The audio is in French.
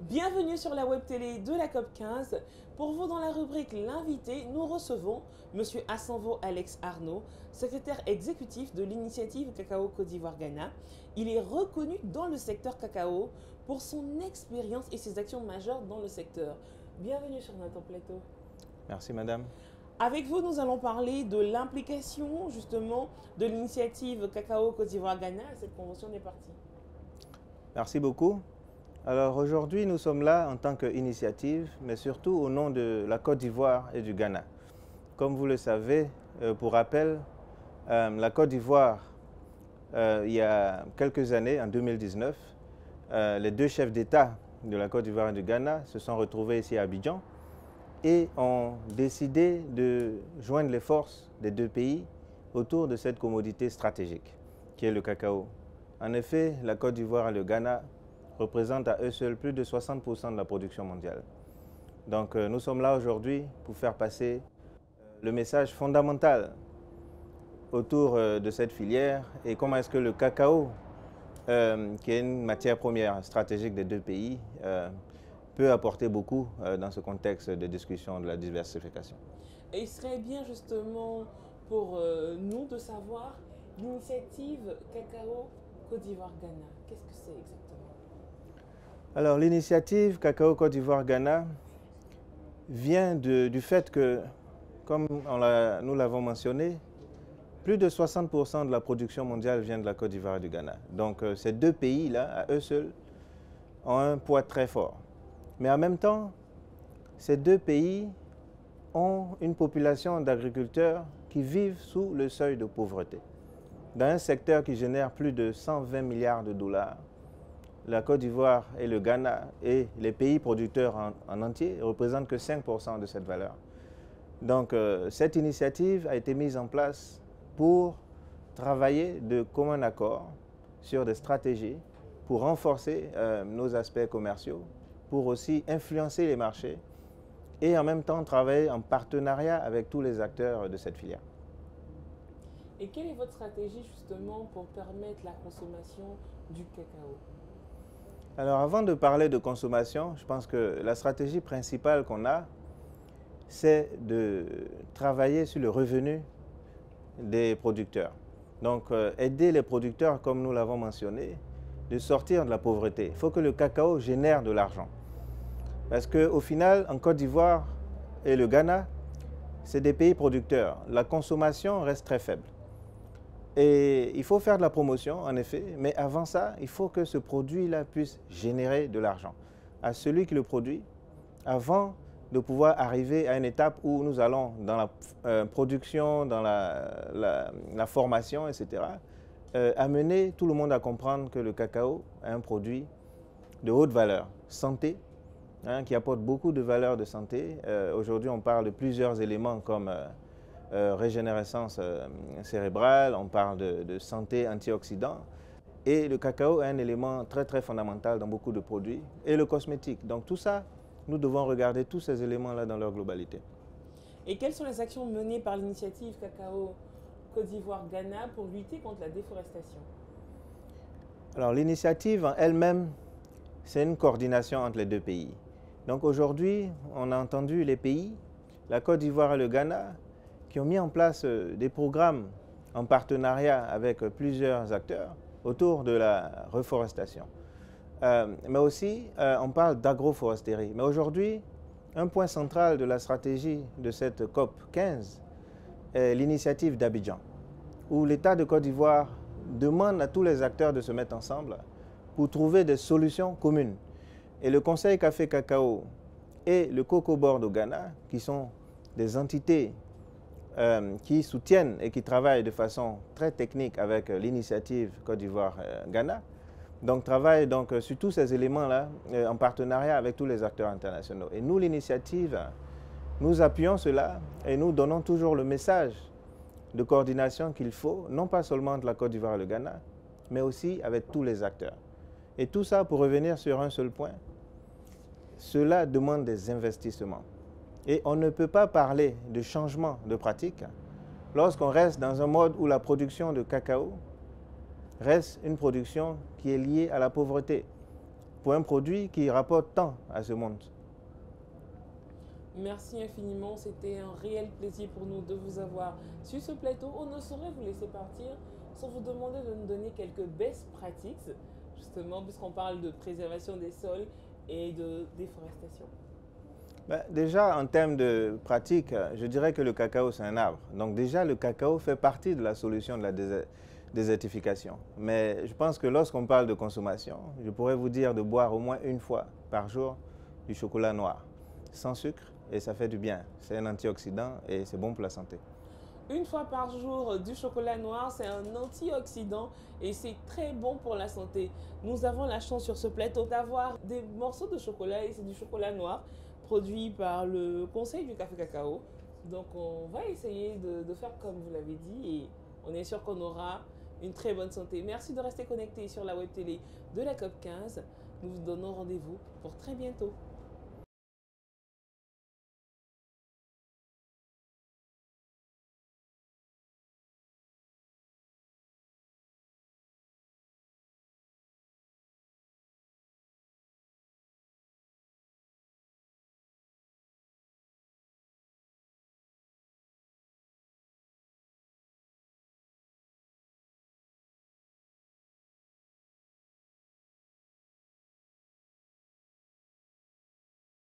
Bienvenue sur la web télé de la COP 15. Pour vous, dans la rubrique L'invité, nous recevons M. Asanvo Alex Arnaud, secrétaire exécutif de l'initiative Cacao Côte d'Ivoire-Ghana. Il est reconnu dans le secteur cacao pour son expérience et ses actions majeures dans le secteur. Bienvenue sur notre plateau. Merci madame. Avec vous, nous allons parler de l'implication justement de l'initiative Cacao Côte d'Ivoire-Ghana à cette convention des parties. Merci beaucoup. Alors aujourd'hui, nous sommes là en tant qu'initiative, mais surtout au nom de la Côte d'Ivoire et du Ghana. Comme vous le savez, pour rappel, la Côte d'Ivoire, il y a quelques années, en 2019, les deux chefs d'État de la Côte d'Ivoire et du Ghana se sont retrouvés ici à Abidjan et ont décidé de joindre les forces des deux pays autour de cette commodité stratégique qui est le cacao. En effet, la Côte d'Ivoire et le Ghana représentent à eux seuls plus de 60% de la production mondiale. Donc nous sommes là aujourd'hui pour faire passer le message fondamental autour de cette filière et comment est-ce que le cacao, qui est une matière première stratégique des deux pays, peut apporter beaucoup dans ce contexte de discussion de la diversification. Et il serait bien justement pour nous de savoir l'initiative Cacao Côte d'Ivoire-Ghana. Qu'est-ce que c'est exactement? Alors l'initiative Cacao Côte d'Ivoire-Ghana vient du fait que, comme nous l'avons mentionné, plus de 60% de la production mondiale vient de la Côte d'Ivoire et du Ghana. Donc ces deux pays-là, à eux seuls, ont un poids très fort. Mais en même temps, ces deux pays ont une population d'agriculteurs qui vivent sous le seuil de pauvreté. Dans un secteur qui génère plus de 120 milliards de dollars, la Côte d'Ivoire et le Ghana et les pays producteurs en entier ne représentent que 5% de cette valeur. Donc cette initiative a été mise en place pour travailler de commun accord sur des stratégies pour renforcer nos aspects commerciaux, pour aussi influencer les marchés et en même temps travailler en partenariat avec tous les acteurs de cette filière. Et quelle est votre stratégie justement pour permettre la consommation du cacao? Alors avant de parler de consommation, je pense que la stratégie principale qu'on a, c'est de travailler sur le revenu des producteurs. Donc aider les producteurs, comme nous l'avons mentionné, de sortir de la pauvreté. Il faut que le cacao génère de l'argent. Parce qu'au final, en Côte d'Ivoire et le Ghana, c'est des pays producteurs. La consommation reste très faible. Et il faut faire de la promotion, en effet, mais avant ça, il faut que ce produit-là puisse générer de l'argent à celui qui le produit, avant de pouvoir arriver à une étape où nous allons dans la production, dans la formation, etc., amener tout le monde à comprendre que le cacao est un produit de haute valeur, santé, qui apporte beaucoup de valeur de santé. Aujourd'hui, on parle de plusieurs éléments comme régénérescence cérébrale, on parle de santé antioxydant. Et le cacao est un élément très très fondamental dans beaucoup de produits. Et le cosmétique. Donc tout ça, nous devons regarder tous ces éléments-là dans leur globalité. Et quelles sont les actions menées par l'initiative Cacao Côte d'Ivoire-Ghana pour lutter contre la déforestation? Alors l'initiative en elle-même, c'est une coordination entre les deux pays. Donc aujourd'hui, on a entendu les pays, la Côte d'Ivoire et le Ghana, qui ont mis en place des programmes en partenariat avec plusieurs acteurs autour de la reforestation. Mais aussi, on parle d'agroforesterie. Mais aujourd'hui, un point central de la stratégie de cette COP 15 est l'initiative d'Abidjan, où l'État de Côte d'Ivoire demande à tous les acteurs de se mettre ensemble pour trouver des solutions communes. Et le Conseil Café Cacao et le Cocoa Board au Ghana, qui sont des entités qui soutiennent et qui travaillent de façon très technique avec l'initiative Côte d'Ivoire-Ghana, donc travaillent donc sur tous ces éléments-là en partenariat avec tous les acteurs internationaux. Et nous, l'initiative, nous appuyons cela et nous donnons toujours le message de coordination qu'il faut, non pas seulement entre la Côte d'Ivoire et le Ghana, mais aussi avec tous les acteurs. Et tout ça pour revenir sur un seul point, cela demande des investissements. Et on ne peut pas parler de changement de pratique lorsqu'on reste dans un mode où la production de cacao reste une production qui est liée à la pauvreté, pour un produit qui rapporte tant à ce monde. Merci infiniment, c'était un réel plaisir pour nous de vous avoir sur ce plateau. On ne saurait vous laisser partir sans vous demander de nous donner quelques best practices, justement, puisqu'on parle de préservation des sols et de déforestation. Déjà, en termes de pratique, je dirais que le cacao, c'est un arbre. Donc déjà, le cacao fait partie de la solution de la désertification. Mais je pense que lorsqu'on parle de consommation, je pourrais vous dire de boire au moins une fois par jour du chocolat noir, sans sucre, et ça fait du bien. C'est un antioxydant et c'est bon pour la santé. Une fois par jour du chocolat noir, c'est un antioxydant et c'est très bon pour la santé. Nous avons la chance sur ce plateau d'avoir des morceaux de chocolat et c'est du chocolat noir produit par le Conseil du café cacao. Donc on va essayer de faire comme vous l'avez dit et on est sûr qu'on aura une très bonne santé. Merci de rester connecté sur la web télé de la COP 15. Nous vous donnons rendez-vous pour très bientôt.